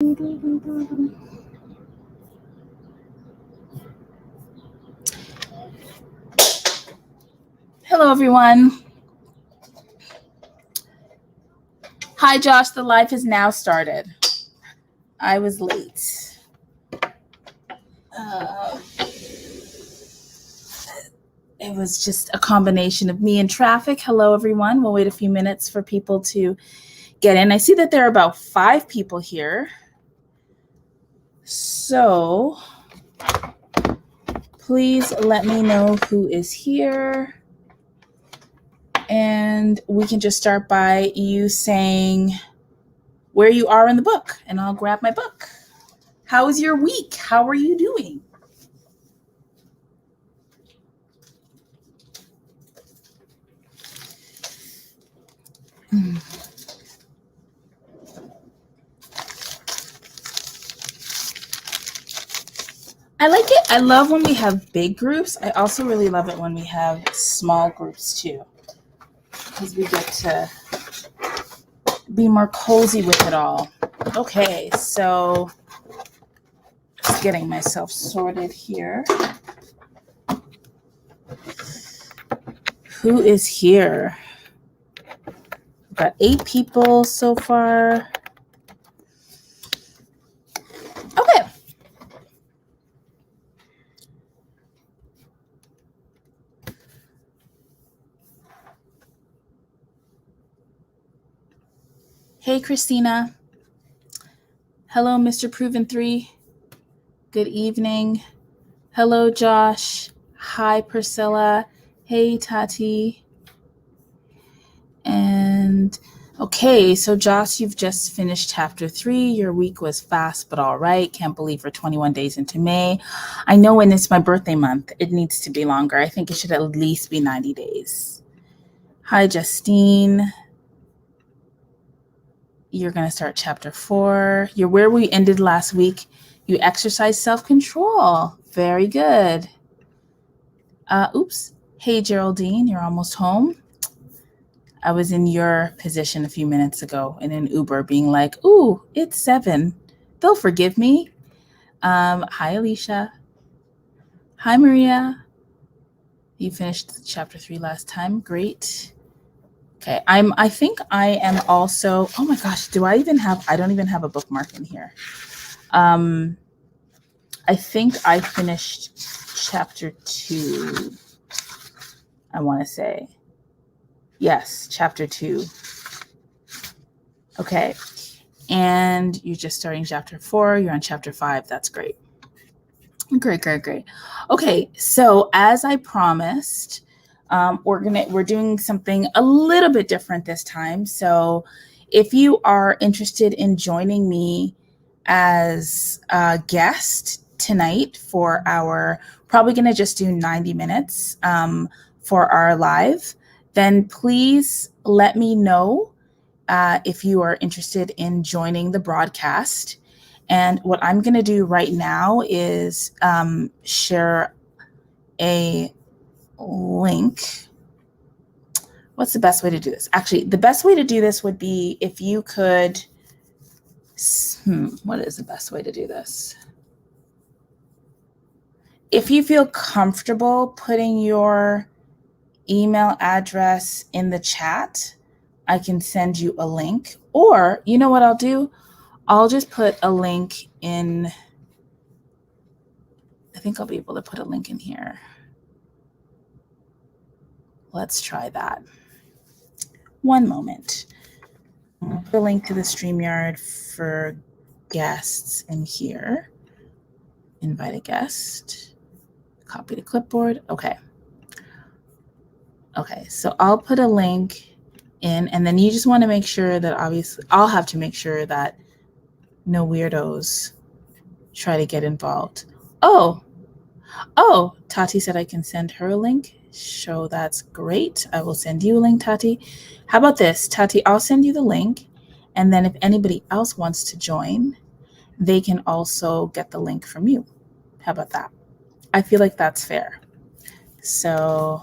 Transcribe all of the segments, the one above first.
Hello, everyone. Hi, Josh. The live has now started. I was late. It was just a combination of me and traffic. Hello, everyone. We'll wait a few minutes for people to get in. I see that there are about 5 people here. So please let me know who is here. And we can just start by you saying where you are in the book, and I'll grab my book. How was your week? How are you doing? I like it. I love when we have big groups. I also really love it when we have small groups too, because we get to be more cozy with it all. Okay, so just getting myself sorted here. Who is here? We've got 8 people so far. Okay. Hey, Christina. Hello, Mr. Proven 3. Good evening. Hello, Josh. Hi, Priscilla. Hey, Tati. And okay, so Josh, you've just finished chapter 3. Your week was fast, but all right. Can't believe we're 21 days into May. I know when it's my birthday month, it needs to be longer. I think it should at least be 90 days. Hi, Justine. You're going to start chapter 4. You're where we ended last week. You exercise self-control. Very good. Oops. Hey, Geraldine, you're almost home. I was in your position a few minutes ago in an Uber being like, ooh, it's 7. They'll forgive me. Hi, Alicia. Hi, Maria. You finished chapter 3 last time. Great. Okay, I think I am also, oh my gosh, I don't even have a bookmark in here. I think I finished chapter 2, I want to say. Yes, chapter 2. Okay, and you're just starting chapter 4. You're on chapter 5. That's great. Great. Okay, so as I promised, we're doing something a little bit different this time. So if you are interested in joining me as a guest tonight for probably going to just do 90 minutes for our live, then please let me know if you are interested in joining the broadcast. And what I'm going to do right now is share a link. What's the best way to do this? Actually, the best way to do this would be if you could, what is the best way to do this? If you feel comfortable putting your email address in the chat, I can send you a link. Or, you know what I'll do? I'll just put a link in. I think I'll be able to put a link in here. Let's try that. One moment. I'll put a link to the StreamYard for guests in here. Invite a guest. Copy to clipboard. Okay, so I'll put a link in, and then you just want to make sure that, obviously, I'll have to make sure that no weirdos try to get involved. Oh, Tati said I can send her a link. So that's great. I will send you a link, Tati. How about this, Tati? I'll send you the link, and then if anybody else wants to join, they can also get the link from you. How about that? I feel like that's fair. So,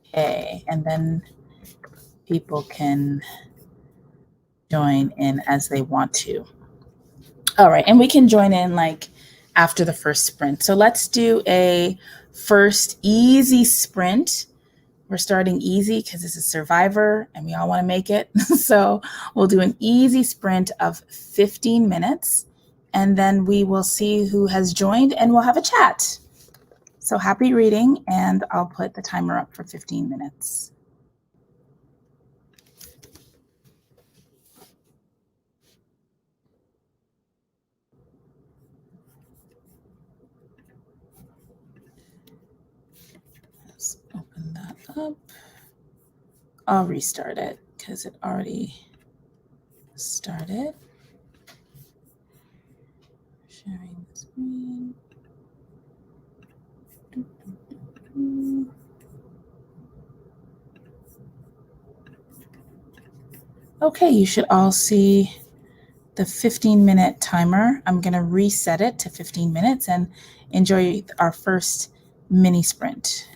okay, and then people can join in as they want to. All right, and we can join in like after the first sprint. So let's do a first easy sprint. We're starting easy because this is Survivor and we all want to make it. So we'll do an easy sprint of 15 minutes and then we will see who has joined and we'll have a chat. So happy reading, and I'll put the timer up for 15 minutes. Let's open that up. I'll restart it because it already started. Sharing the screen. Okay, you should all see the 15-minute timer. I'm going to reset it to 15 minutes and enjoy our first mini sprint.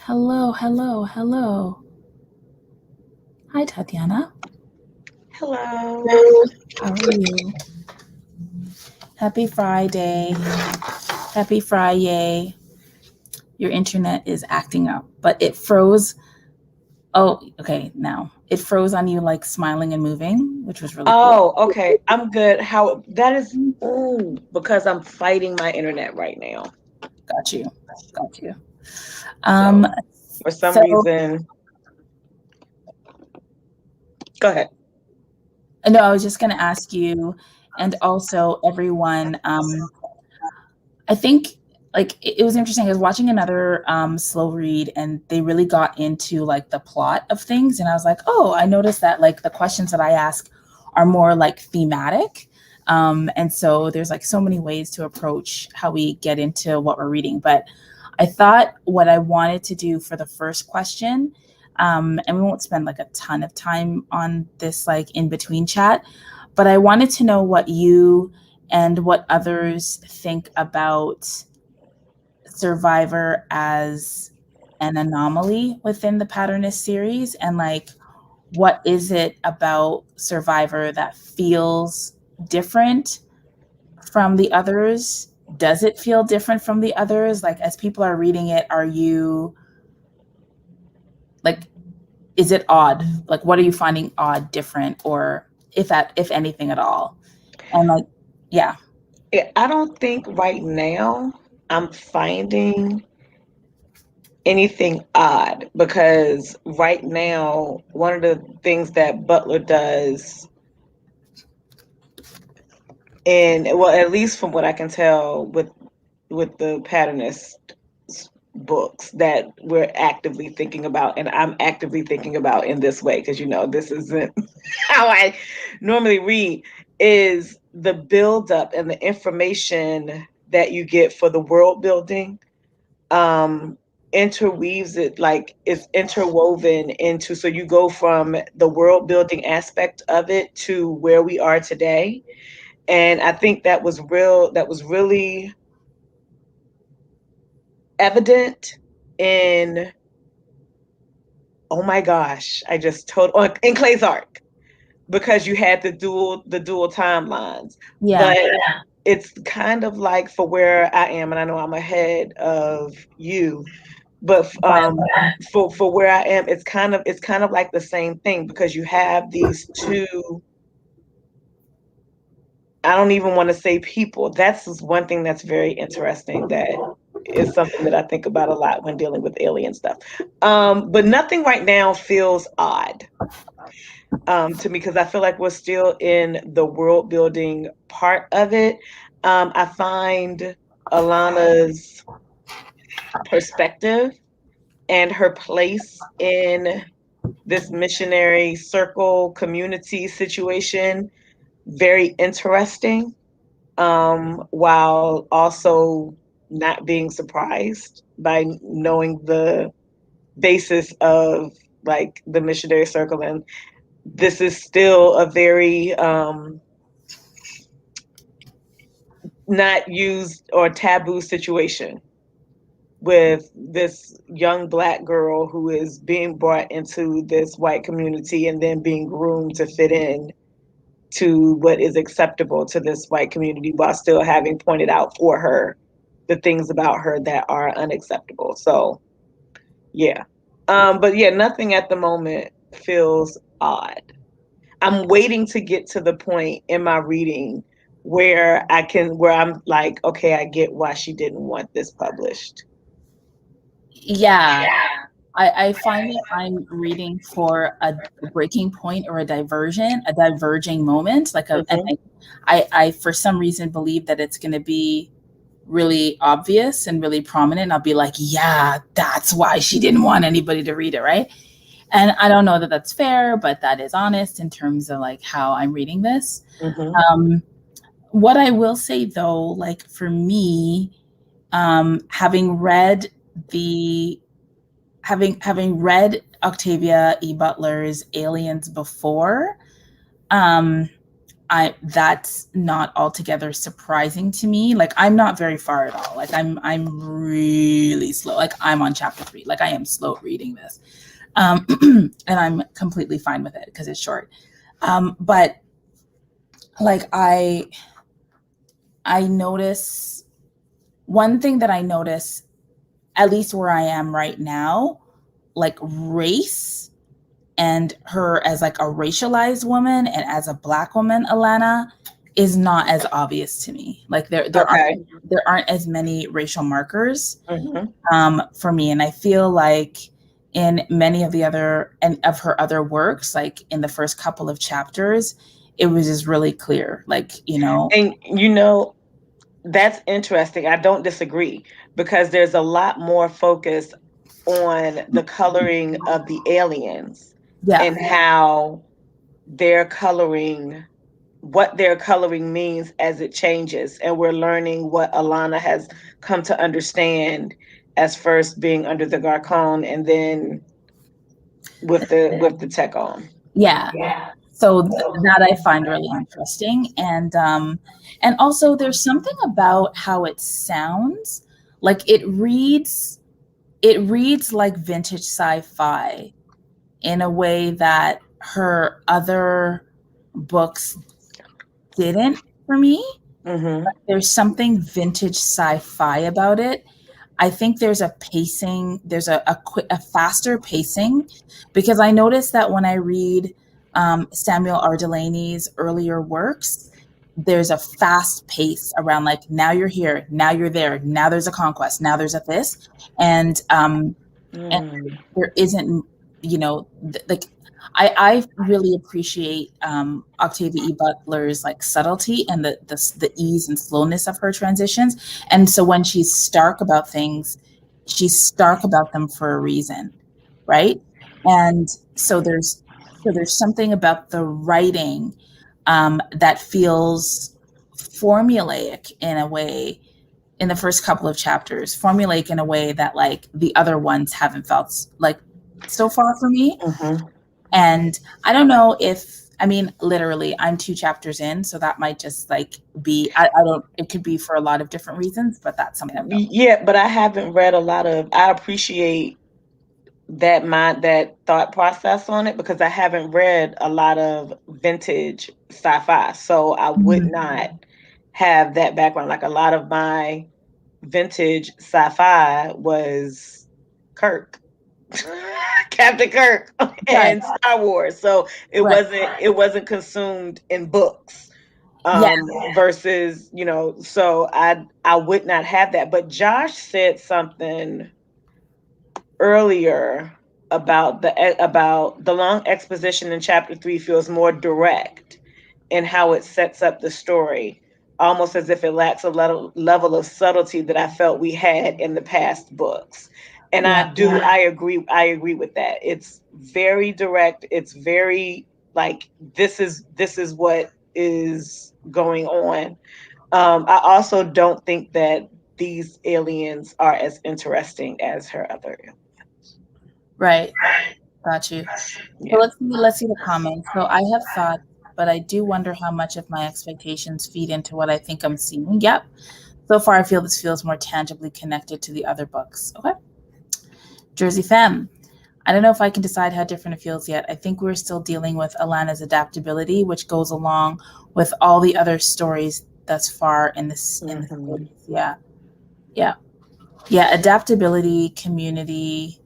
Hello, hello, hello. Hi, Tatiana. Hello. How are you? Happy Friday. Happy Friday. Your internet is acting up, but it froze. Oh, okay, now. It froze on you like smiling and moving, which was really cool. Oh, okay. I'm good. How that is because I'm fighting my internet right now. Got you. Got you. So Um, for some so reason, go ahead. no, I was just gonna ask you and also everyone, I think like it was interesting. I was watching another slow read and they really got into like the plot of things. And I was like, oh, I noticed that like the questions that I ask are more like thematic. And so there's like so many ways to approach how we get into what we're reading. But I thought what I wanted to do for the first question, and we won't spend like a ton of time on this like in between chat, but I wanted to know what you and what others think about Survivor as an anomaly within the Patternist series, and like what is it about Survivor that feels different from the others? Does it feel different from the others? Like as people are reading it, are you like, is it odd? Like what are you finding odd, different, or if anything at all? And like, yeah. I don't think right now I'm finding anything odd because right now one of the things that Butler does, and well, at least from what I can tell with the Patternist books that we're actively thinking about, and I'm actively thinking about in this way because this isn't how I normally read, is the buildup and the information that you get for the world building um interweaves it, like it's interwoven into, so you go from the world building aspect of it to where we are today. And I think that was really evident in, oh my gosh, I just told, in Clay's arc, because you had the dual timelines. Yeah. But it's kind of like for where I am, and I know I'm ahead of you, but for where I am, it's kind of like the same thing because you have these two. I don't even want to say people. That's just one thing that's very interesting. That is something that I think about a lot when dealing with alien stuff. But nothing right now feels odd to me because I feel like we're still in the world building part of it. I find Alana's perspective and her place in this missionary circle community situation very interesting, while also not being surprised by knowing the basis of like the missionary circle. And this is still a very not used or taboo situation with this young Black girl who is being brought into this white community and then being groomed to fit in to what is acceptable to this white community while still having pointed out for her the things about her that are unacceptable. So yeah. But yeah, nothing at the moment feels odd. I'm waiting to get to the point in my reading where I'm like, okay, I get why she didn't want this published. Yeah. I find that I'm reading for a breaking point or a diverging moment. And Mm-hmm. I for some reason believe that it's going to be really obvious and really prominent. I'll be like, yeah, that's why she didn't want anybody to read it, right? And I don't know that that's fair, but that is honest in terms of like how I'm reading this. Mm-hmm. Um, what I will say though, like for me, having read the having read Octavia E. Butler's Aliens before, um, that's not altogether surprising to me. Like, I'm not very far at all. Like, I'm really slow. Like, I'm on chapter 3. Like, I am slow reading this. And I'm completely fine with it because it's short. But like, I notice one thing that I notice, at least where I am right now, like race and her as like a racialized woman and as a Black woman, Alana, is not as obvious to me. Like there aren't as many racial markers for me. And I feel like in many of the other and of her other works, like in the first couple of chapters, it was just really clear. Like, And that's interesting. I don't disagree, because there's a lot more focus on the coloring of the aliens and how what their coloring means as it changes. And we're learning what Alana has come to understand as first being under the Garcon and then with the tech on. Yeah. So that I find really interesting. And also there's something about how it sounds. Like it reads like vintage sci-fi in a way that her other books didn't for me. There's something vintage sci-fi about it. I think there's a pacing, there's a faster pacing, because I noticed that when I read Samuel R. Delaney's earlier works, there's a fast pace around, like, now you're here, now you're there, now there's a conquest, now there's a this, and there isn't, like, I really appreciate Octavia E. Butler's like subtlety and the ease and slowness of her transitions. And so when she's stark about things, she's stark about them for a reason, right? And so there's something about the writing that feels formulaic in a way in the first couple of chapters, formulaic in a way that like the other ones haven't felt like so far for me. And I don't know if, I mean, literally, I'm 2 chapters in, so that might just like be, it could be for a lot of different reasons, but that's something I'm going. Yeah, but I haven't read a lot of, I appreciate that thought process on it, because I haven't read a lot of vintage sci-fi. So I would not have that background. Like a lot of my vintage sci-fi was Kirk. Captain Kirk and Star Wars. So it wasn't consumed in books. Versus, so I would not have that. But Josh said something earlier about the long exposition in chapter 3 feels more direct in how it sets up the story, almost as if it lacks a level of subtlety that I felt we had in the past books. And I agree with that. It's very direct. It's very like, this is what is going on. I also don't think that these aliens are as interesting as her other aliens. Right. Got you. So let's see the comments. So I have thought, but I do wonder how much of my expectations feed into what I think I'm seeing. Yep. So far, I feel this feels more tangibly connected to the other books. Okay. Jersey Femme. I don't know if I can decide how different it feels yet. I think we're still dealing with Alana's adaptability, which goes along with all the other stories thus far in this. In the series. Yeah. Adaptability, community.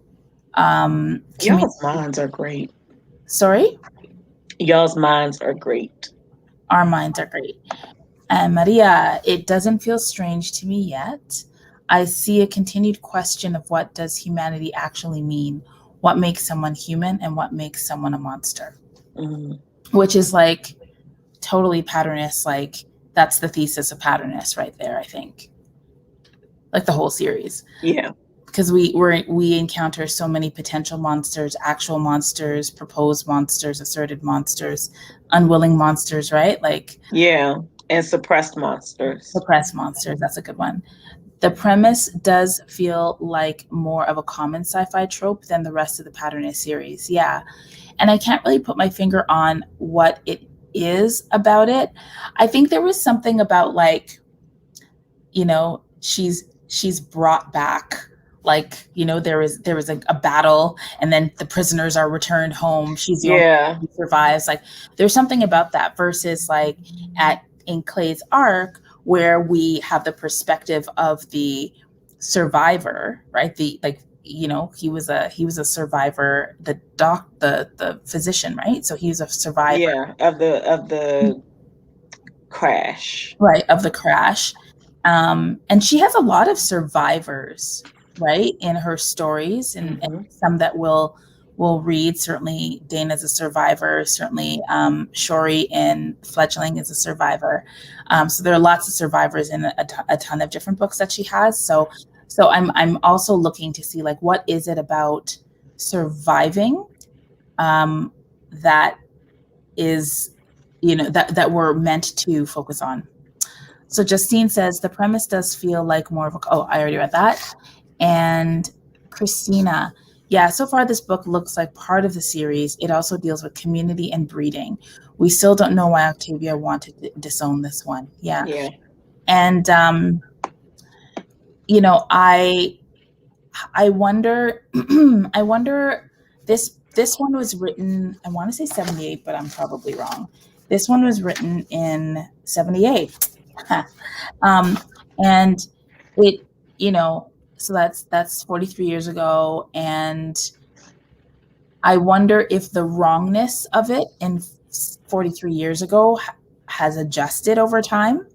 Y'all's minds are great. Sorry? Y'all's minds are great. Our minds are great. And Maria, it doesn't feel strange to me yet. I see a continued question of what does humanity actually mean? What makes someone human and what makes someone a monster? Which is like totally patternist. Like that's the thesis of patternist right there, I think. Like the whole series. Yeah. Because we encounter so many potential monsters, actual monsters, proposed monsters, asserted monsters, unwilling monsters, right? Like and suppressed monsters. Suppressed monsters, that's a good one. The premise does feel like more of a common sci-fi trope than the rest of the Patternist series. Yeah. And I can't really put my finger on what it is about it. I think there was something about like, you know, she's brought back, like, you know, there was a battle and then the prisoners are returned home. She's the only one who survives. Like there's something about that versus like in Clay's arc where we have the perspective of the survivor, right? The like, you know, he was a survivor, the physician, right? So he was a survivor of the crash. Right, of the crash. And she has a lot of survivors, right, in her stories, and some that we'll read. Certainly, Dana's a survivor. Certainly, Shori in Fledgling is a survivor. So there are lots of survivors in a ton of different books that she has. So I'm also looking to see like what is it about surviving that is, you know, that we're meant to focus on. So Justine says the premise does feel like more of a, oh, I already read that. And Christina, yeah, so far this book looks like part of the series. It also deals with community and breeding. We still don't know why Octavia wanted to disown this one. Yeah. And, you know, I wonder, I wonder, this one was written, I want to say 78, but I'm probably wrong. This one was written in 78. And it, you know, so that's 43 years ago. And I wonder if the wrongness of it in 43 years ago has adjusted over time,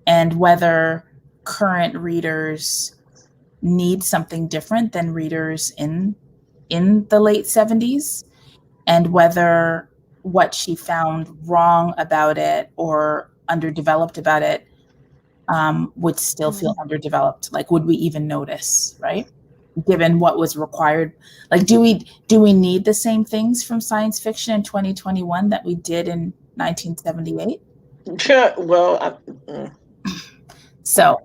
and whether current readers need something different than readers in the late 70s, and whether what she found wrong about it or underdeveloped about it would still feel underdeveloped. Like, would we even notice, right? Given what was required, like, do we need the same things from science fiction in 2021 that we did in 1978? Well, so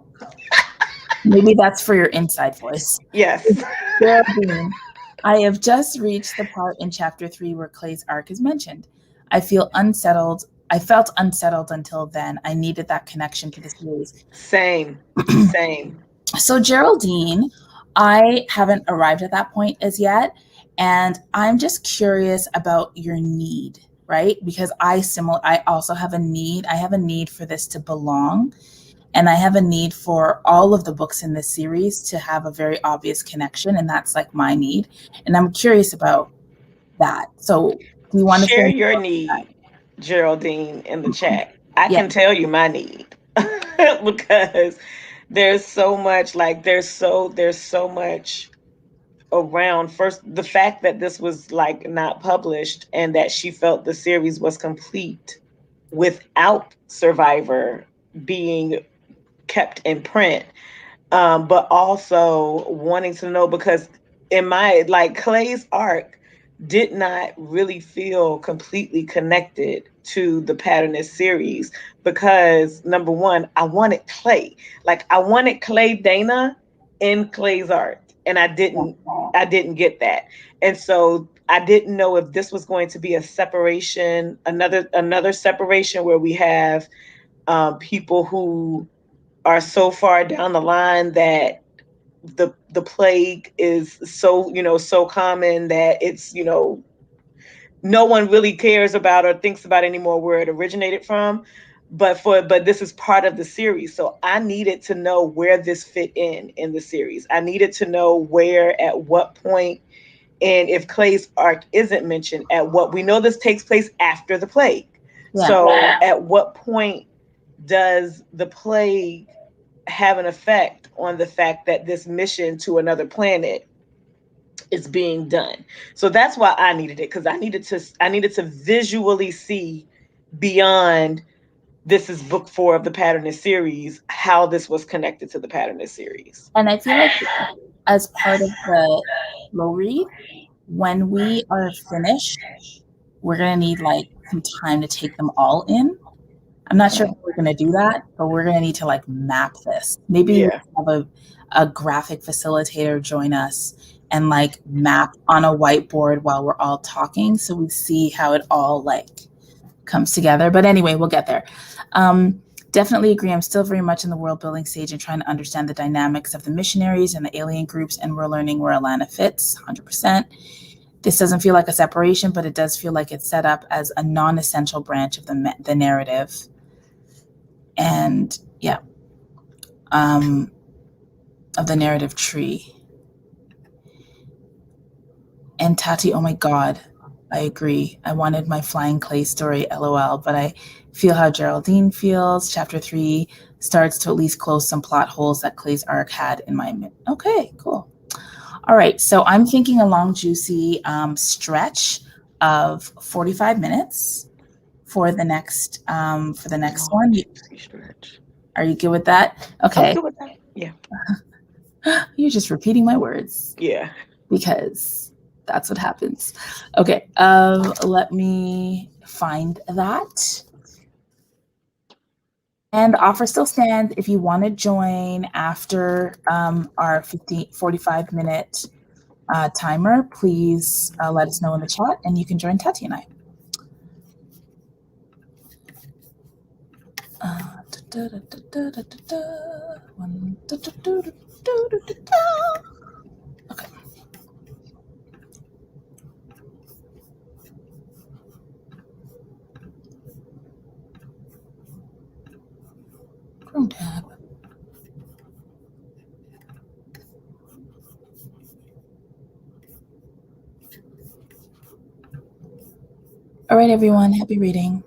maybe that's for your inside voice. Yes. Geraldine, I have just reached the part in chapter 3 where Clay's arc is mentioned. I felt unsettled until then. I needed that connection to the series. Same. So Geraldine, I haven't arrived at that point as yet, and I'm just curious about your need, right? Because I also have a need. I have a need for this to belong, and I have a need for all of the books in this series to have a very obvious connection, and that's like my need. And I'm curious about that. So do you want to share your need, Geraldine, in the chat? I can tell you my need because there's so much, like there's so much around. First, the fact that this was like not published and that she felt the series was complete without Survivor being kept in print, but also wanting to know, because in my, like, Clay's arc did not really feel completely connected to the Patternist series, because number one, I wanted Clay. Like, I wanted Clay Dana in Clay's arc, and I didn't get that. And so I didn't know if this was going to be a separation, another separation where we have people who are so far down the line that the plague is so, so common that it's, no one really cares about or thinks about anymore where it originated from. But this is part of the series. So I needed to know where this fit in the series. I needed to know where, at what point, and if Clay's arc isn't mentioned, at what, we know this takes place after the plague. Yeah. So at what point does the plague have an effect on the fact that this mission to another planet is being done? So that's why I needed it, because I needed to visually see beyond this is book 4 of the Patternist series, how this was connected to the Patternist series. And I feel like as part of the slow read, when we are finished, we're going to need like some time to take them all in. I'm not sure if we're going to do that, but we're going to need to like map this. Maybe have a graphic facilitator join us and like map on a whiteboard while we're all talking, so we see how it all like comes together. But anyway, we'll get there. Definitely agree. I'm still very much in the world building stage and trying to understand the dynamics of the missionaries and the alien groups, and we're learning where Alana fits, 100%. This doesn't feel like a separation, but it does feel like it's set up as a non-essential branch of the narrative. And yeah, of the narrative tree. And Tati, oh my God, I agree. I wanted my flying clay story, LOL, but I feel how Geraldine feels. Chapter 3 starts to at least close some plot holes that Clay's arc had in my mind. Okay, cool. All right, so I'm thinking a long, juicy stretch of 45 minutes for the next one. Juicy stretch. Are you good with that? Okay. I'm good with that. Yeah. You're just repeating my words. Yeah. Because that's what happens. Okay, let me find that. And the offer still stands. If you want to join after our 45-minute timer, please let us know in the chat, and you can join Tati and I. Okay. Chrome tab. All right, everyone. Happy reading.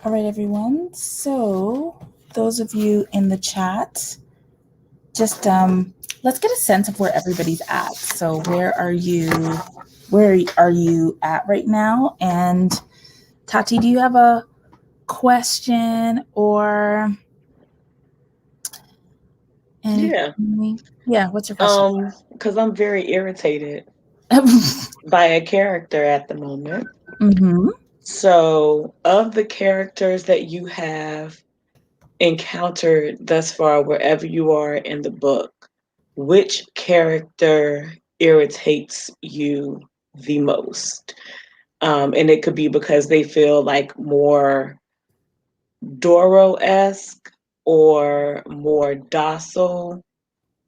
All right, everyone. So those of you in the chat, just let's get a sense of where everybody's at. So where are you at right now? And Tati, do you have a question or anything? Yeah, what's your question? Because I'm very irritated by a character at the moment. Mm-hmm. So, of the characters that you have encountered thus far, wherever you are in the book, which character irritates you the most? And it could be because they feel like more Doro-esque or more docile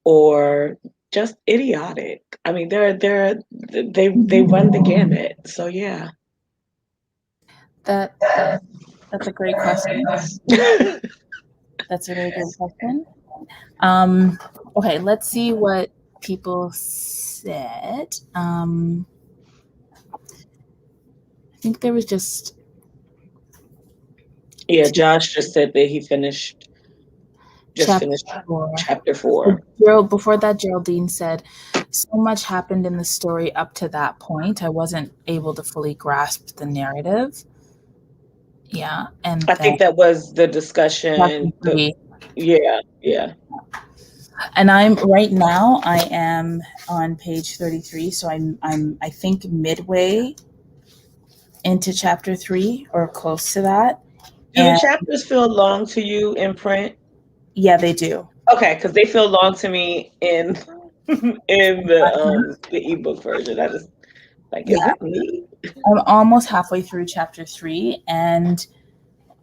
or just idiotic. I mean, they run the gamut. So yeah. That's a great question. That's a really great question. Okay, let's see what people said. I think there was just... Yeah, Josh just said that he finished chapter 4. Before that, Geraldine said, so much happened in the story up to that point. I wasn't able to fully grasp the narrative. Yeah, and I think that was the discussion. Yeah. And I am on page 33, so I think midway into chapter 3 or close to that. Do chapters feel long to you in print? Yeah, they do. Okay, because they feel long to me in the ebook version. I just is it me? I'm almost halfway through chapter 3, and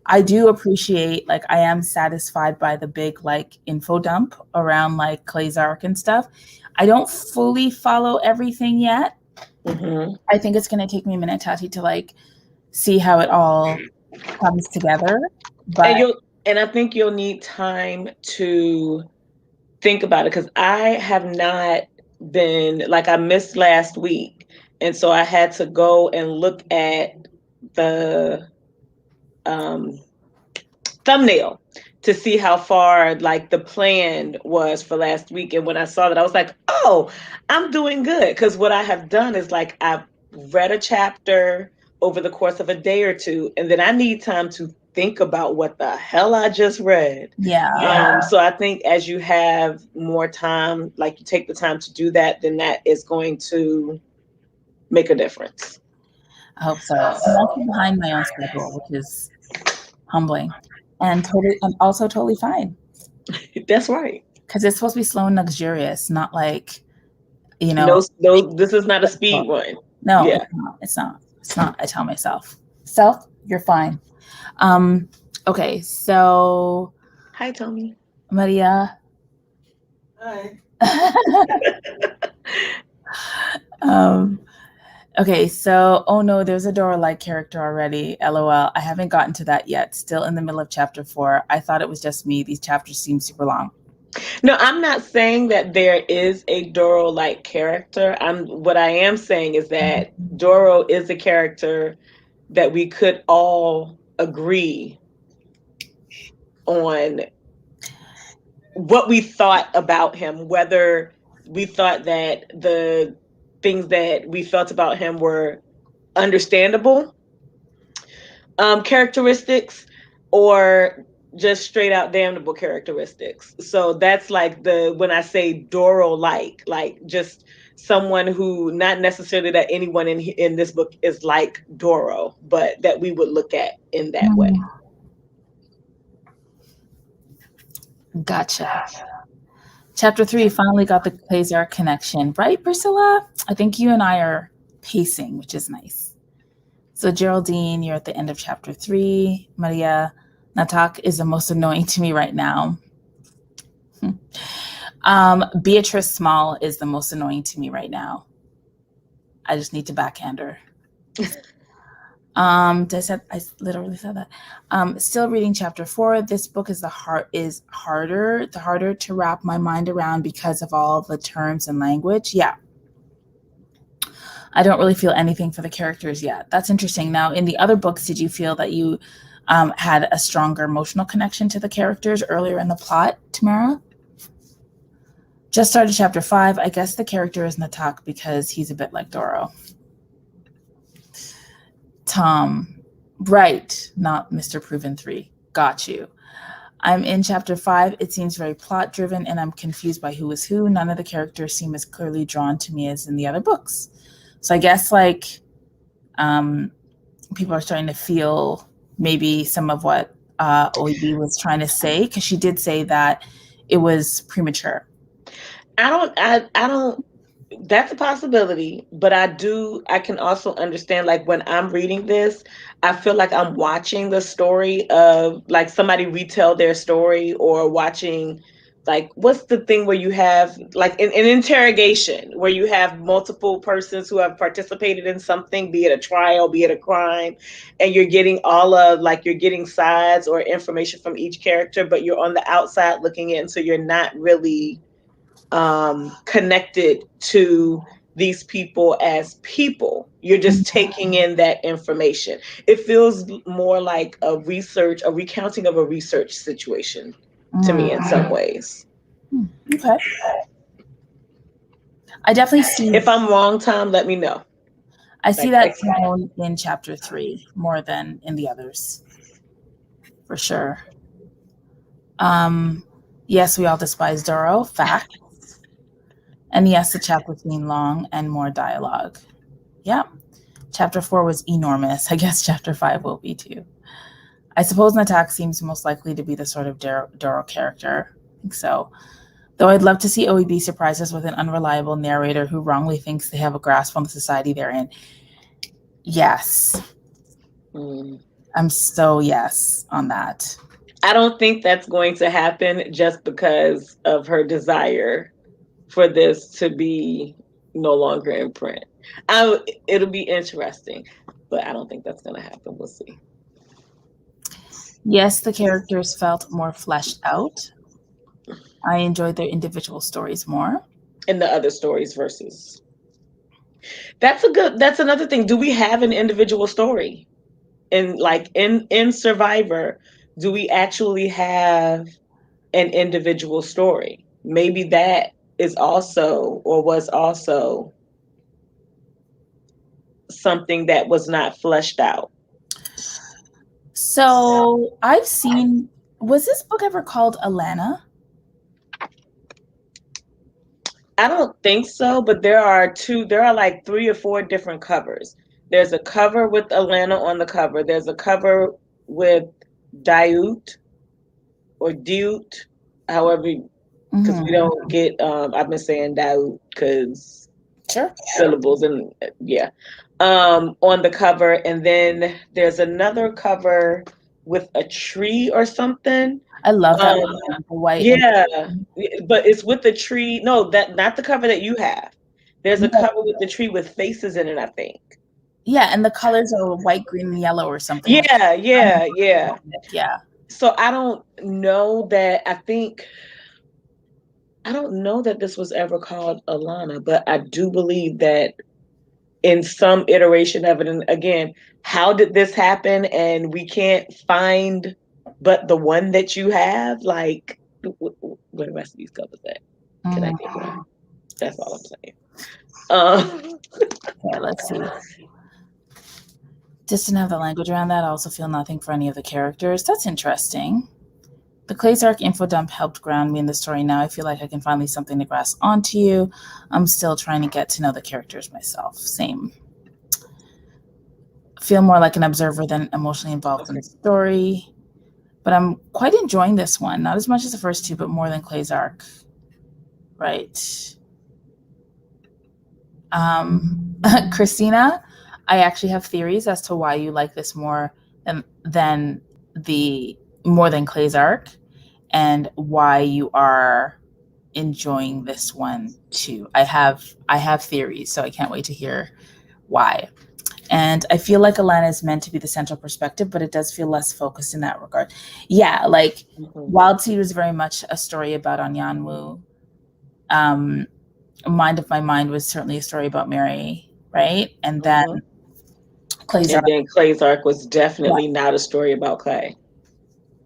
I do appreciate, like, I am satisfied by the big, like, info dump around, like, Clay's arc and stuff. I don't fully follow everything yet. Mm-hmm. I think it's going to take me a minute, Tati, to, like, see how it all comes together. But and I think you'll need time to think about it, because I have not been, like, I missed last week, and so I had to go and look at the thumbnail to see how far, like, the plan was for last week. And when I saw that, I was like, oh, I'm doing good, because what I have done is, like, I've read a chapter over the course of a day or two, and then I need time to think about what the hell I just read. So I think as you have more time, like, you take the time to do that, then that is going to make a difference. I hope so. I'm also behind my own schedule, which is humbling and also totally fine. That's right. Because it's supposed to be slow and luxurious, not like, No, this is not a speed run. No, yeah. It's not. I tell myself, you're fine. Okay, so hi, Tommy. Maria. Hi. Okay, so oh no, there's a Dora-like character already. LOL. I haven't gotten to that yet. Still in the middle of chapter 4. I thought it was just me. These chapters seem super long. No, I'm not saying that there is a Doro-like character. What I am saying is that Doro is a character that we could all agree on what we thought about him, whether we thought that the things that we felt about him were understandable characteristics, or just straight out damnable characteristics. So that's like when I say Doro-like, like just someone who, not necessarily that anyone in this book is like Doro, but that we would look at in that way. Gotcha. Chapter 3 finally got the Quasar connection, right, Priscilla? I think you and I are pacing, which is nice. So Geraldine, you're at the end of chapter 3. Maria, Natak is the most annoying to me right now. Beatrice Small is the most annoying to me right now. I just need to backhand her. I literally said that. Still reading chapter 4. This book is harder to wrap my mind around because of all the terms and language. Yeah. I don't really feel anything for the characters yet. That's interesting. Now, in the other books, did you feel that you had a stronger emotional connection to the characters earlier in the plot. Tamara? Just started chapter 5. I guess the character is Natak because he's a bit like Doro. Tom, right, not Mr. Proven 3. Got you. I'm in chapter 5. It seems very plot driven and I'm confused by who is who. None of the characters seem as clearly drawn to me as in the other books. So I guess like people are starting to feel maybe some of what OEB was trying to say, because she did say that it was premature. I don't, that's a possibility, but I can also understand, like when I'm reading this, I feel like I'm watching the story of like somebody retell their story, or watching, like, what's the thing where you have like an interrogation where you have multiple persons who have participated in something, be it a trial, be it a crime, and you're getting you're getting sides or information from each character, but you're on the outside looking in, so you're not really connected to these people as people. You're just taking in that information. It feels more like a recounting of a research situation to me in some ways. Okay. I definitely see. If I'm wrong, Tom, let me know. I see that tone in chapter 3 more than in the others, for sure. Yes, we all despise Doro. Fact. And yes, the chapter seemed long and more dialogue. Yeah. Chapter 4 was enormous. I guess chapter 5 will be too. I suppose Natak seems most likely to be the sort of Doro character. I think so. Though I'd love to see OEB surprise us with an unreliable narrator who wrongly thinks they have a grasp on the society they're in. Yes. I'm so yes on that. I don't think that's going to happen just because of her desire for this to be no longer in print. It'll be interesting, but I don't think that's going to happen. We'll see. Yes, the characters felt more fleshed out. I enjoyed their individual stories more. In the other stories versus. That's another thing. Do we have an individual story? In Survivor, do we actually have an individual story? Maybe that is also, or was also, something that was not fleshed out. So I've seen, was this book ever called Alana? I don't think so, but there are like 3 or 4 different covers. There's a cover with Alana on the cover. There's a cover with Diute or Dute, however, because we don't get, I've been saying Diute because syllables and yeah. On the cover, and then there's another cover with a tree or something. I love that one, the white. Yeah, but it's with the tree. No, that not the cover that you have. There's a cover with the tree with faces in it, I think. Yeah, and the colors are white, green, and yellow or something. Yeah. So I don't know that. I don't know that this was ever called Alana, but I do believe that in some iteration of it. And again, how did this happen? And we can't find but the one that you have. Like, where the rest of these covers at? Can I get one? That's all I'm saying. Okay, let's see. Just didn't have the language around that. I also feel nothing for any of the characters. That's interesting. The Clay's Arc info dump helped ground me in the story. Now I feel like I can finally something to grasp onto you. I'm still trying to get to know the characters myself. Same. Feel more like an observer than emotionally involved in the story. But I'm quite enjoying this one. Not as much as the first 2, but more than Clay's Arc. Right. Christina, I actually have theories as to why you like this more than Clay's Arc, and why you are enjoying this one too. I have theories, so I can't wait to hear why. And I feel like Alana is meant to be the central perspective, but it does feel less focused in that regard. Yeah, like Wild Seed was very much a story about Anyanwu. Mind of My Mind was certainly a story about Mary, right? And then Clay's And arc. then Clay's arc was definitely not a story about Clay.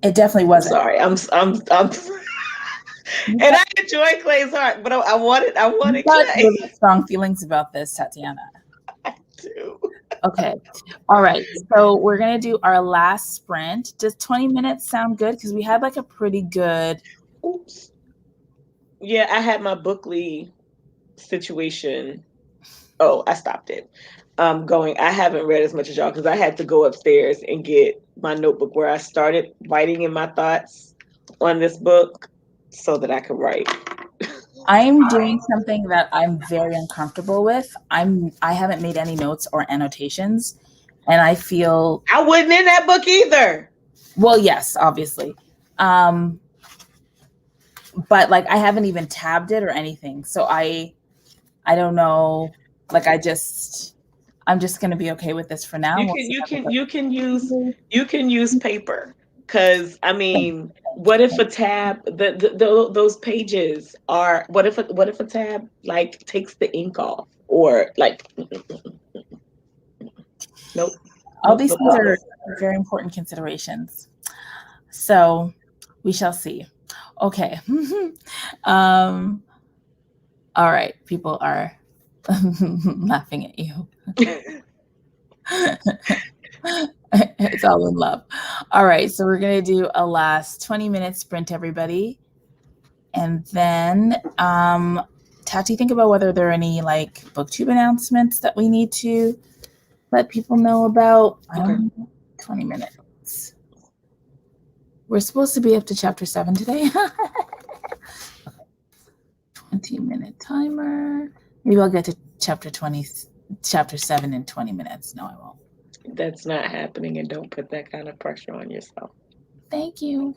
It definitely I'm wasn't. sorry. I'm and I enjoy Clay's arc, but I wanted You got Clay. really strong feelings about this, Tatiana. I do. Okay. All right. So we're going to do our last sprint. Does 20 minutes sound good? Because we had like a pretty good. Oops. Yeah, I had my Bookly situation. Oh, I stopped it. Going. I haven't read as much as y'all because I had to go upstairs and get my notebook where I started writing in my thoughts on this book so that I could write. I'm doing something that I'm very uncomfortable with. I haven't made any notes or annotations, and I feel I wasn't in that book either. well, yes, obviously. But like I haven't even tabbed it or anything. So I don't know. Like I'm just gonna be okay with this for now. You can use paper because I mean, what if a tab those pages are what if a tab like takes the ink off or like nope. All Nope, these nope, things nope, are nope. very important considerations. So we shall see. Okay. All right. People are laughing at you. It's all in love. All right. So we're going to do a last 20-minute sprint, everybody. And then, Tati, think about whether there are any like booktube announcements that we need to let people know about. Okay. 20 minutes. We're supposed to be up to chapter 7 today. 20-minute timer. Maybe I'll get to chapter 7 in 20 minutes. No, I won't. That's not happening, and don't put that kind of pressure on yourself. Thank you.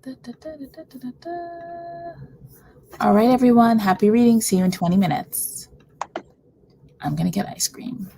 Da, da, da, da, da, da. All right, everyone. Happy reading. See you in 20 minutes. I'm going to get ice cream.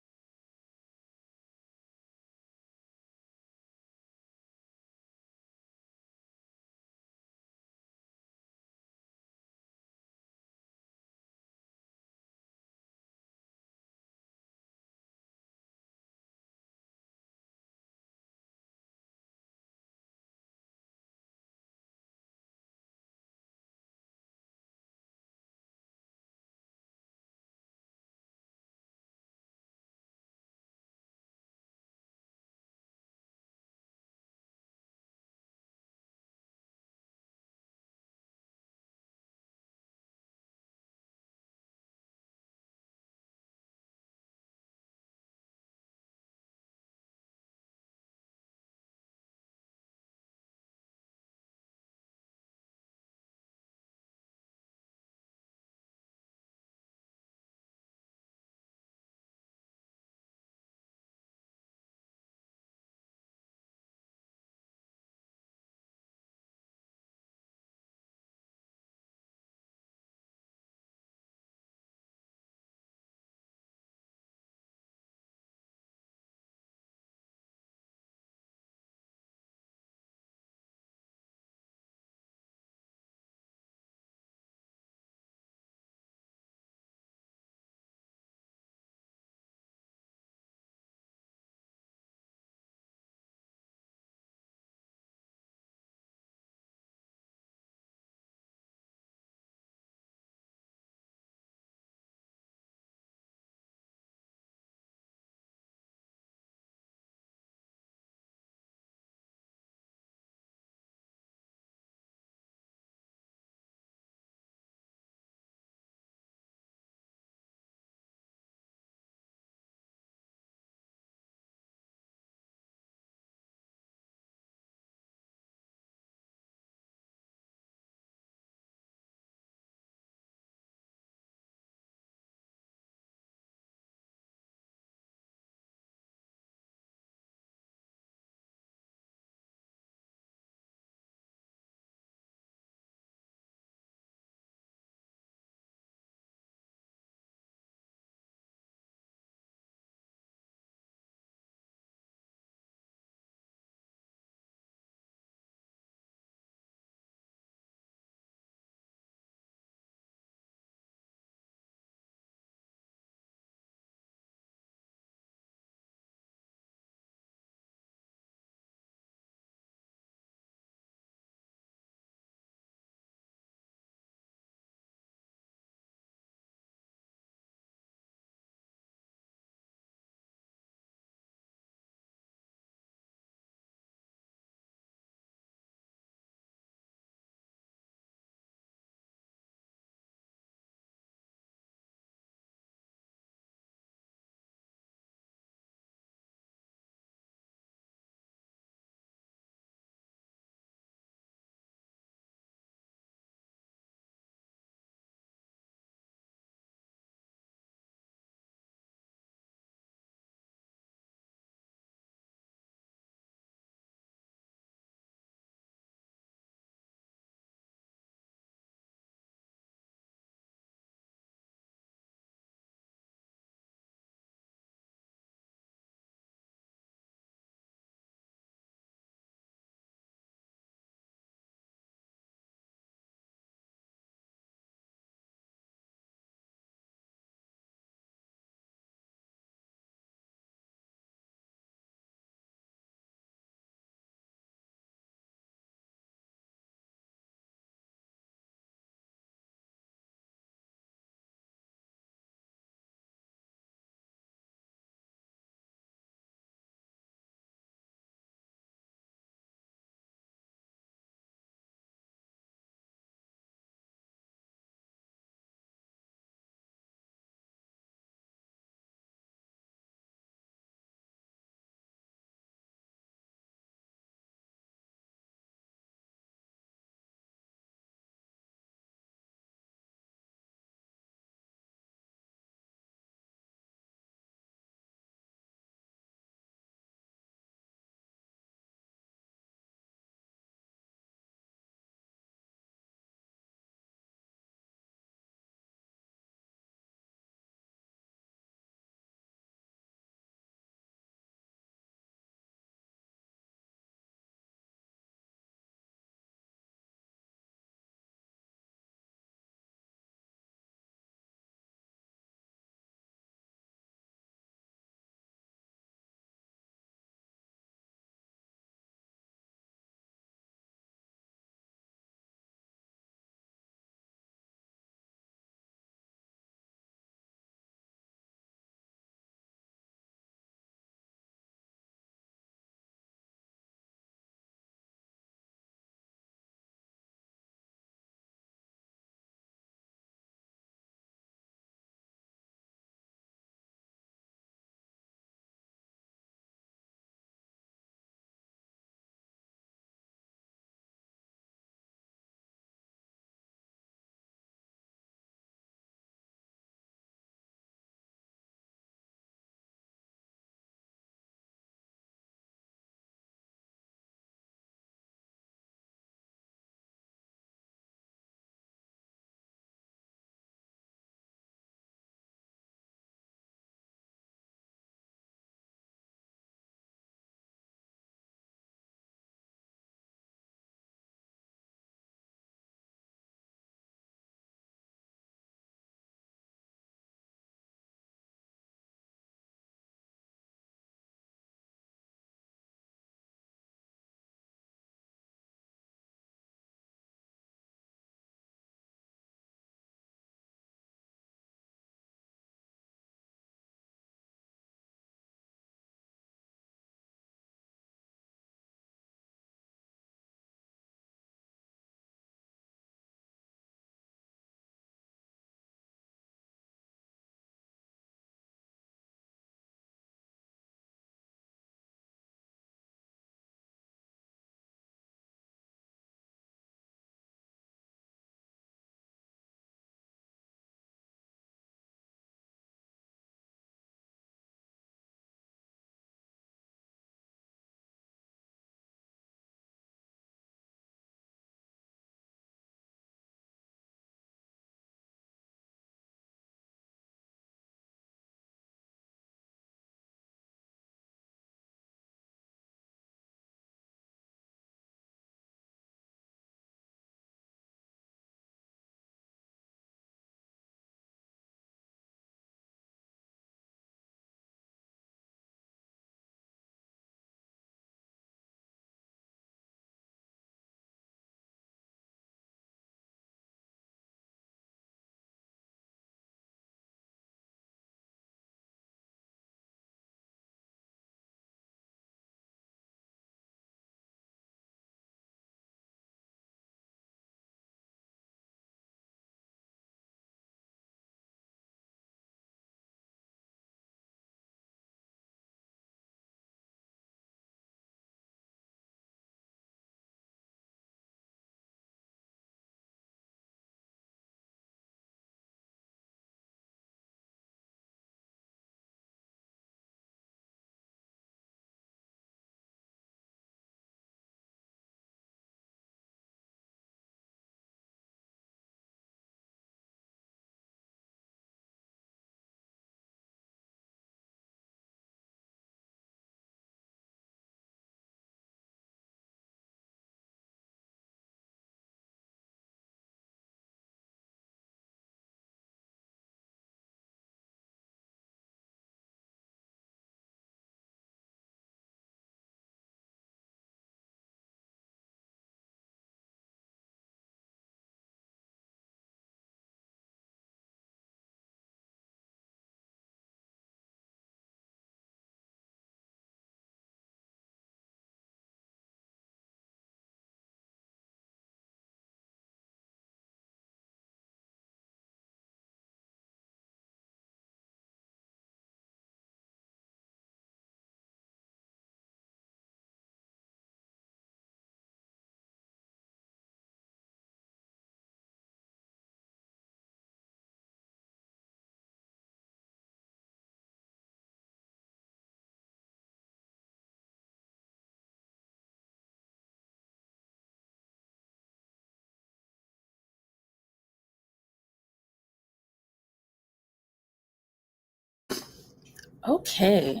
Okay.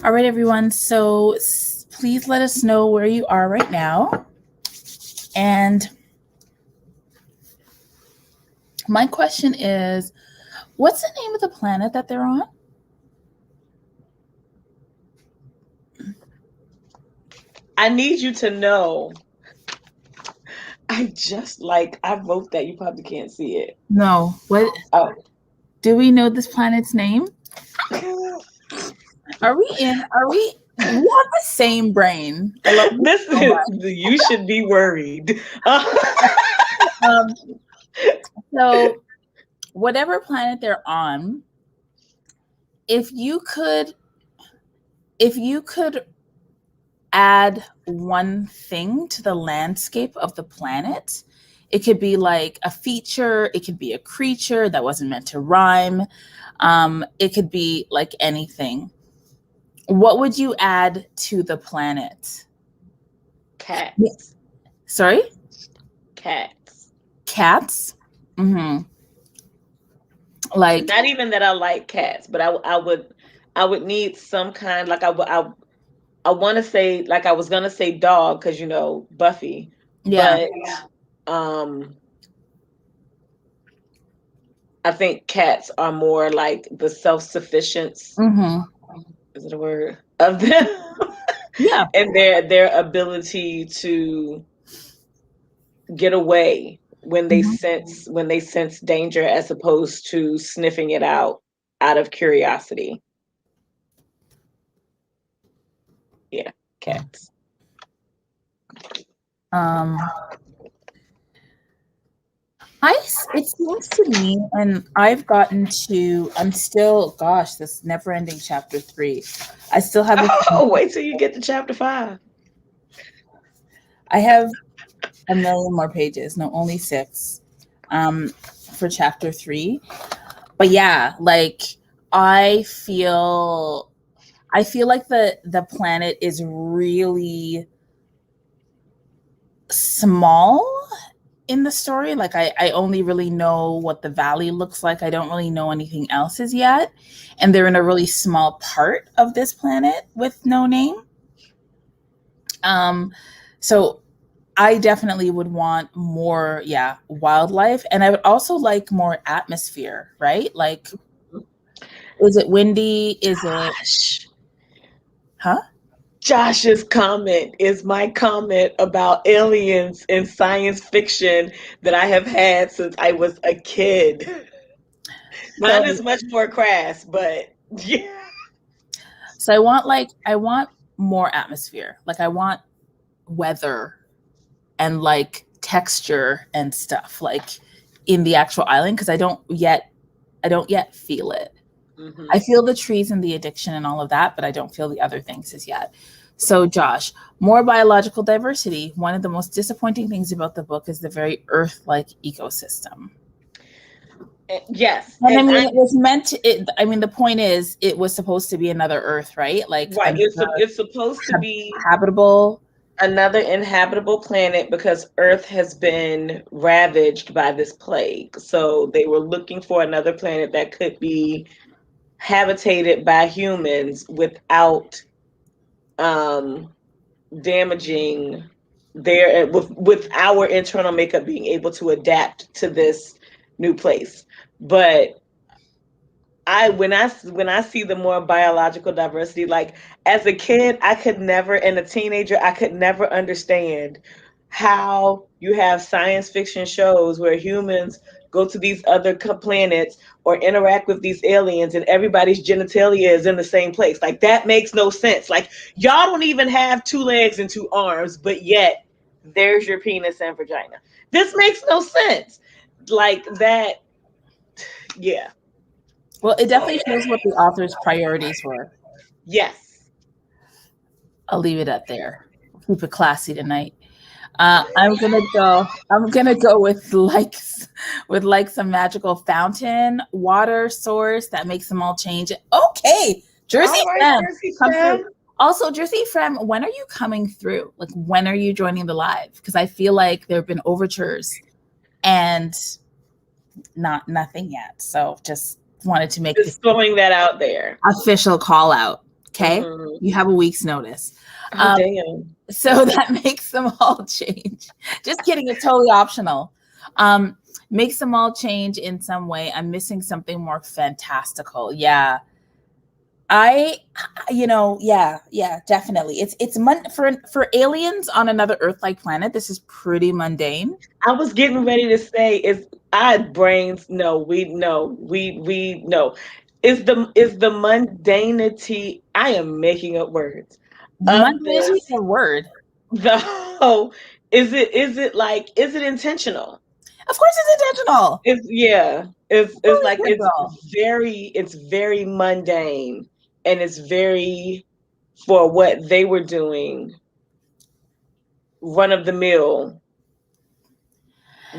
All right, everyone. So please let us know where you are right now. And my question is, what's the name of the planet that they're on? I need you to know. I wrote that. You probably can't see it. No. What? Oh. Do we know this planet's name? We have the same brain. I love this so you should be worried. So whatever planet they're on, if you could add one thing to the landscape of the planet, it could be like a feature, it could be a creature that wasn't meant to rhyme, it could be like anything. What would you add to the planet? Cats. Sorry? Cats. Cats? Mm-hmm. Like, not even that I like cats, but I would need some kind, like I want to say, like I was gonna say dog because Buffy, yeah. But I think cats are more like the self-sufficiency. Mm-hmm. Is it a word of them? Yeah. And their ability to get away when they sense danger, as opposed to sniffing it out of curiosity. Yeah, cats. It seems to me, and I'm still, gosh, this never-ending chapter 3. I still have. Wait till you get to chapter 5. I have a million more pages. No, only 6, for chapter 3. But yeah, like I feel like the planet is really small in the story. Like I only really know what the valley looks like. I don't really know anything else as yet. And they're in a really small part of this planet with no name. So I definitely would want more, wildlife. And I would also like more atmosphere, right? Like, is it windy? Is it? Huh? Josh's comment is my comment about aliens in science fiction that I have had since I was a kid. Mine is much more crass, but yeah. So I want more atmosphere. Like I want weather and like texture and stuff like in the actual island, because I don't yet feel it. Mm-hmm. I feel the trees and the addiction and all of that, but I don't feel the other things as yet. So Josh, more biological diversity. One of the most disappointing things about the book is the very Earth-like ecosystem. Yes. And I mean, it was meant to, the point is it was supposed to be another Earth, right? Like, right. It's supposed to be habitable. Another inhabitable planet, because Earth has been ravaged by this plague. So they were looking for another planet that could be habitated by humans without damaging with our internal makeup being able to adapt to this new place. But when I see the more biological diversity, like as a kid, I could never, and a teenager, I could never understand how you have science fiction shows where humans go to these other planets or interact with these aliens and everybody's genitalia is in the same place. Like that makes no sense. Like y'all don't even have 2 legs and 2 arms, but yet there's your penis and vagina. This makes no sense. Like that. Yeah. Well, it definitely shows what the author's priorities were. Yes. I'll leave it at there. Keep it classy tonight. I'm gonna go with some magical fountain water source that makes them all change. Okay, Jersey Frem. Also, Jersey Frem, when are you coming through? Like, when are you joining the live? Because I feel like there have been overtures and nothing yet. So just wanted to make Just throwing that out there. Official call out. Okay. Mm-hmm. You have a week's notice. Oh, damn. So that makes them all change. Just kidding. It's totally optional. Makes them all change in some way. I'm missing something more fantastical. Yeah. Definitely. It's for aliens on another Earth-like planet. This is pretty mundane. I was getting ready to say our brains. No, we know. We know. Is the mundanity? I am making up words. Mundanity is a word. Is it intentional? Of course, it's intentional. It's very mundane, and it's very, for what they were doing, run of the mill.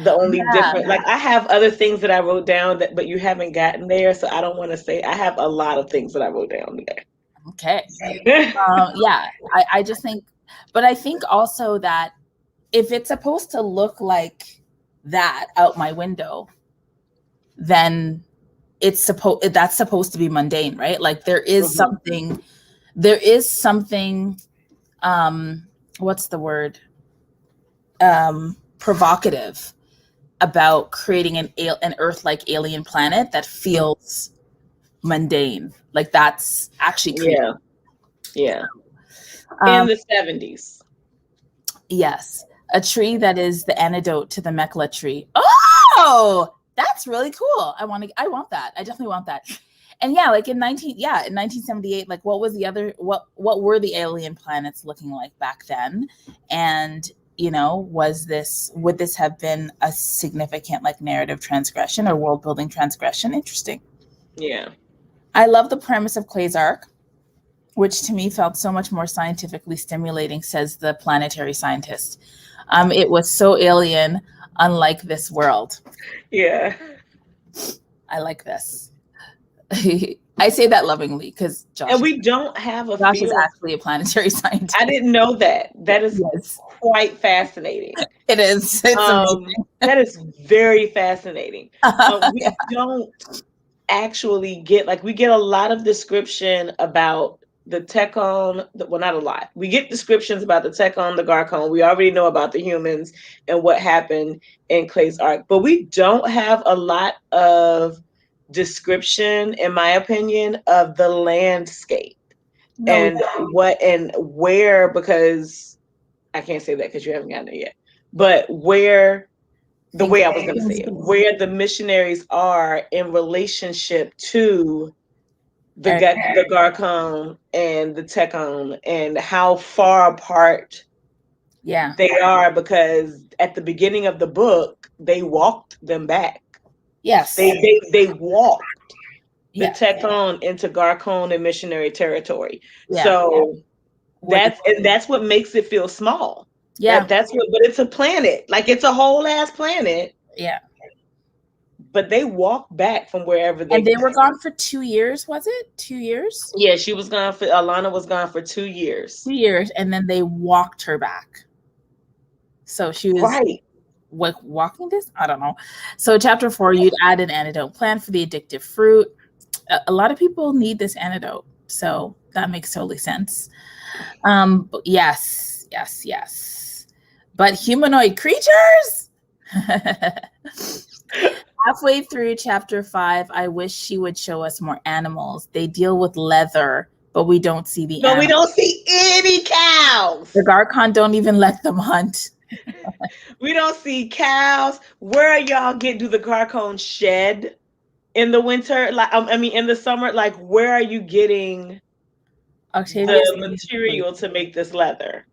The only different, like, I have other things that I wrote down but you haven't gotten there, so I don't want to say. I have a lot of things that I wrote down there. Okay. I just think, but I think also that if it's supposed to look like that out my window, then that's supposed to be mundane, right? Like there is something, what's the word? Provocative about creating an Earth-like alien planet that feels mundane. Like that's actually creepy. Yeah. In the 70s. Yes. A tree that is the antidote to the Mekla tree. Oh, that's really cool. I want that. I definitely want that. And like in 1978, like what were the alien planets looking like back then? And would this have been a significant like narrative transgression or world building transgression? Interesting. Yeah. I love the premise of Clay's arc, which to me felt so much more scientifically stimulating, says the planetary scientist. It was so alien, unlike this world. Yeah. I like this. I say that lovingly because Josh. And we don't have Josh is actually a planetary scientist. I didn't know that. That is quite fascinating. It is. It's amazing. That is very fascinating. We don't actually get, like, we get a lot of description about the Tekon. Well, not a lot. We get descriptions about the Tekon, the Garkon. We already know about the humans and what happened in Clay's arc, but we don't have a lot of description, in my opinion, of the landscape and where, because I can't say that because you haven't gotten there yet, but where the missionaries are in relationship to the Garkon and the Tekon, and how far apart they are, because at the beginning of the book they walked them back. Yes. They walked the Tekon into Garkon and missionary territory. That's what makes it feel small. Yeah. But it's a planet. Like, it's a whole ass planet. Yeah. But they walked back from wherever they were gone for 2 years, was it? 2 years? Yeah, Alana was gone for 2 years. 2 years, and then they walked her back. So she was walking this? I don't know. So chapter 4, you'd add an antidote plan for the addictive fruit. A lot of people need this antidote, so that makes totally sense. Yes. But humanoid creatures? Halfway through chapter 5, I wish she would show us more animals. They deal with leather, but we don't see the animals. We don't see any cows. The Garkon don't even let them hunt. We don't see cows. Where are y'all getting? Do the Garkon shed in the winter? Like, in the summer? Like, where are you getting the material to make this leather?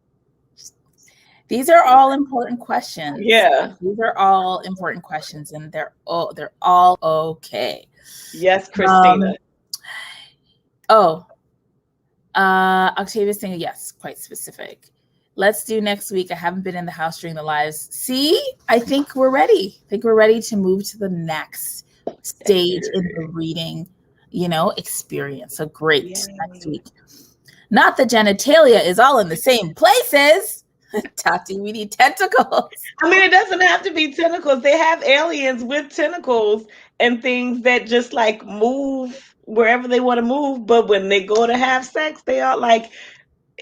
These are all important questions. Yeah. These are all important questions, and they're all okay. Yes, Christina. Octavia's saying yes, quite specific. Let's do next week. I haven't been in the house during the lives. See, I think we're ready. I think we're ready to move to the next stage in the reading, experience. So great. Yay. Next week. Not the genitalia is all in the same places. Tati, we need tentacles. It doesn't have to be tentacles. They have aliens with tentacles, and things that just like move wherever they want to move. But when they go to have sex, they are like,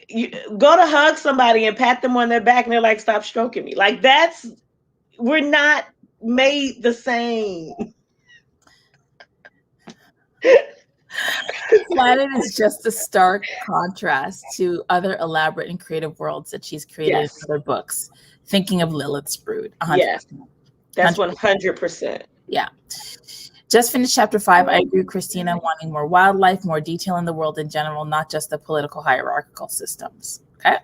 you go to hug somebody and pat them on their back, and they're like, "Stop stroking me." Like we're not made the same. The planet is just a stark contrast to other elaborate and creative worlds that she's created Yes. in other books. Thinking of Lilith's Brood. 100%. Yes, that's 100%. Yeah. Just finished chapter 5. I agree with Christina, wanting more wildlife, more detail in the world in general, not just the political hierarchical systems. Okay.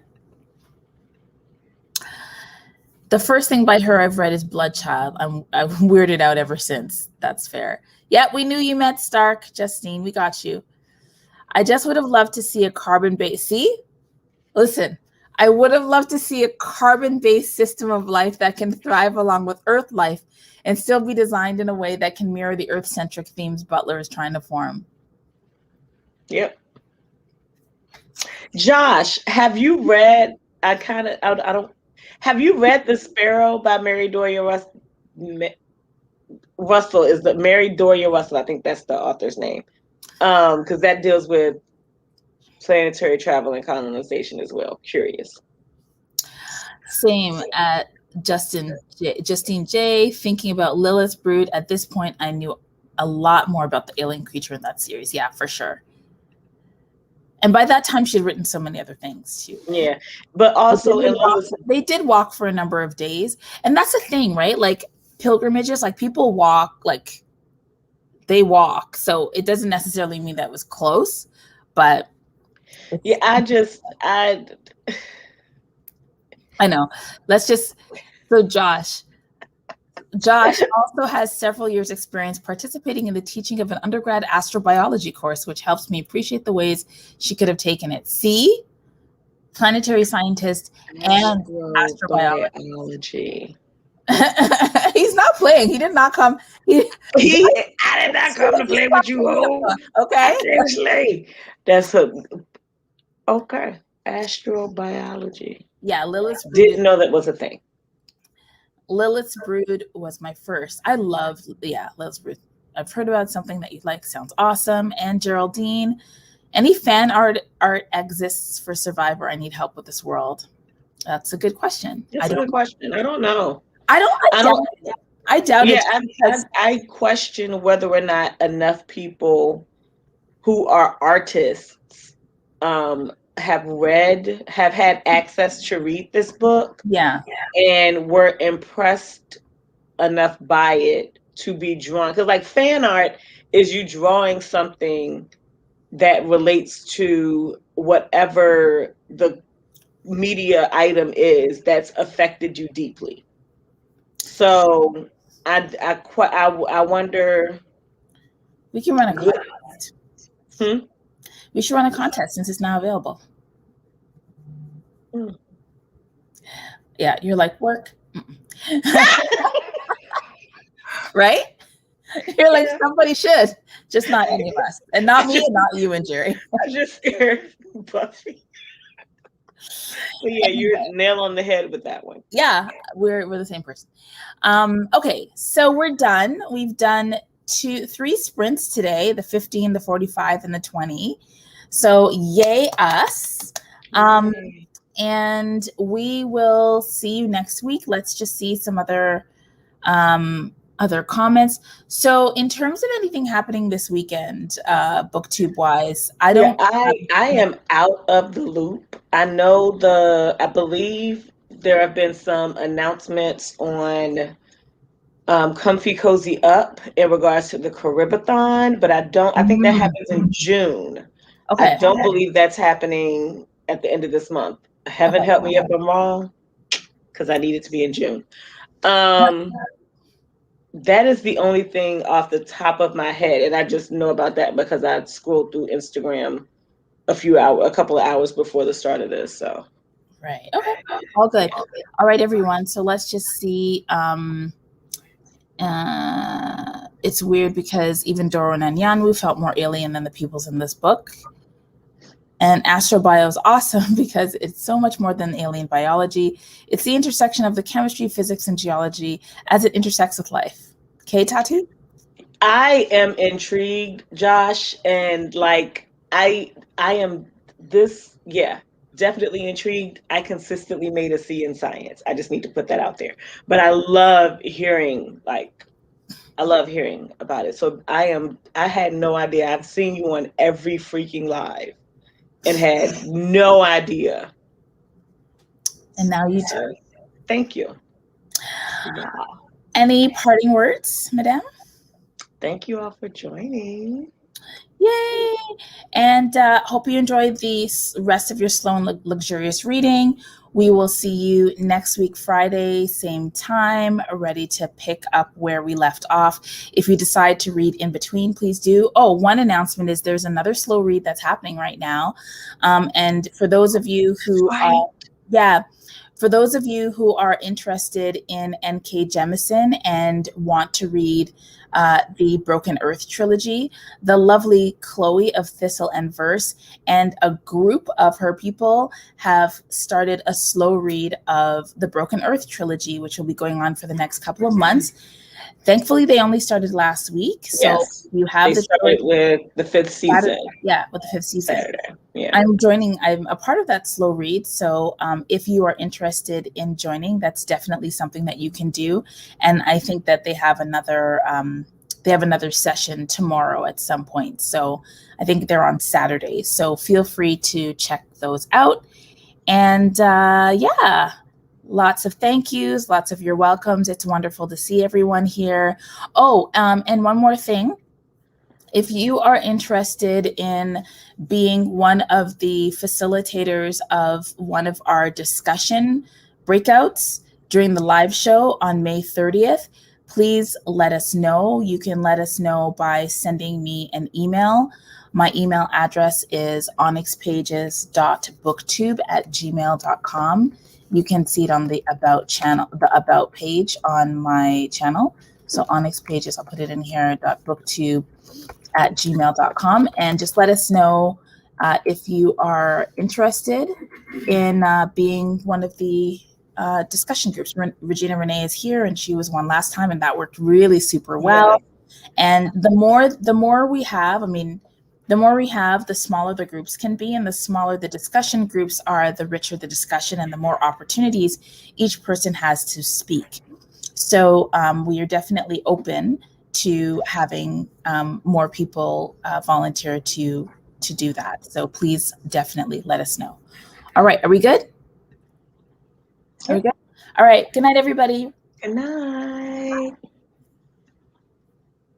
The first thing by her I've read is Bloodchild. I've weirded out ever since. That's fair. Yep, we knew you meant Stark, Justine. We got you. I just would have loved to see a carbon-based... See? Listen. I would have loved to see a carbon-based system of life that can thrive along with Earth life and still be designed in a way that can mirror the Earth-centric themes Butler is trying to form. Yep. Josh, have you read... Have you read The Sparrow by Mary Doria Russell? Is the Mary Doria Russell? I think that's the author's name. Because that deals with planetary travel and colonization as well. Curious. Same at Justine J. Thinking about Lilith's Brood. At this point, I knew a lot more about the alien creature in that series. Yeah, for sure. And by that time, she'd written so many other things too. Yeah, but also they did walk for a number of days, and that's the thing, right? Like pilgrimages, like people walk, like they walk. So it doesn't necessarily mean that was close, but yeah, I know. So Josh also has several years experience participating in the teaching of an undergrad astrobiology course, which helps me appreciate the ways she could have taken it. See? Planetary scientist and astrobiology. He's not playing. He did not come. I did not come to play with you, okay? Seriously. Okay. Astrobiology. Yeah, Lilith's Brood. Didn't know that was a thing. Lilith's Brood was my first. I love, Lilith's Brood. I've heard about something that you like. Sounds awesome. And Geraldine, any fan art exists for Survivor? I need help with this world. That's a good question. That's a good question. I don't know. I doubt it. I question whether or not enough people who are artists have had access to read this book. Yeah. And were impressed enough by it to be drawn. Because like fan art is you drawing something that relates to whatever the media item is that's affected you deeply. So I wonder. We can run a contest. We should run a contest since it's now available. Yeah, you're like, work. Right? You're like, somebody should. Just not any of us. And not me and not you and Jerry. I just scared Buffy. But yeah, you're nail on the head with that one. Yeah, we're the same person. Okay, so we're done. We've done 3 sprints today, the 15, the 45, and the 20. So yay us. And we will see you next week. Let's just see some other comments. So in terms of anything happening this weekend, booktube wise, I am out of the loop. I believe there have been some announcements on Comfy Cozy Up in regards to the Caribathon, but I think that happens in June. Okay. I don't believe that's happening at the end of this month. Heaven help me if I'm wrong, because I need it to be in June. That is the only thing off the top of my head, and I just know about that because I scrolled through Instagram a couple of hours before the start of this. So, right, okay, all good. All right, everyone. So let's just see. It's weird because even Doron and Yanwu felt more alien than the peoples in this book. And astrobio is awesome because it's so much more than alien biology. It's the intersection of the chemistry, physics, and geology as it intersects with life. Okay, Tatu? I am intrigued, Josh, and like I am this, yeah, definitely intrigued. I consistently made a C in science. I just need to put that out there. But I love hearing about it. So I had no idea. I've seen you on every freaking live and had no idea. And now you do. Thank you. Yeah. Any parting words, Madame? Thank you all for joining. Yay! And hope you enjoyed the rest of your slow and luxurious reading. We will see you next week, Friday, same time, ready to pick up where we left off. If you decide to read in between, please do. Oh, one announcement is there's another slow read that's happening right now. And for those of you who for those of you who are interested in N.K. Jemisin and want to read the Broken Earth trilogy, the lovely Chloe of Thistle and Verse and a group of her people have started a slow read of the Broken Earth trilogy, which will be going on for the next couple of months. Thankfully, they only started last week, so you have started with the 5th season. With the 5th season. Saturday. Yeah. I'm a part of that slow read, so if you are interested in joining, that's definitely something that you can do. And I think that they have another session tomorrow at some point, so I think they're on Saturday, so feel free to check those out. And lots of thank yous, lots of you're welcomes. It's wonderful to see everyone here. Oh, and one more thing. If you are interested in being one of the facilitators of one of our discussion breakouts during the live show on May 30th, please let us know. You can let us know by sending me an email. My email address is onyxpages.booktube@gmail.com. You can see it on the About page on my channel. So Onyx Pages, I'll put it in here, .booktube@gmail.com. And just let us know if you are interested in being one of the discussion groups. Regina Renee is here, and she was one last time, and that worked really super well. Yeah. And the more we have, the smaller the groups can be, and the smaller the discussion groups are, the richer the discussion and the more opportunities each person has to speak. So we are definitely open to having more people volunteer to do that. So please definitely let us know. All right, are we good? Are we good? All right, good night, everybody. Good night.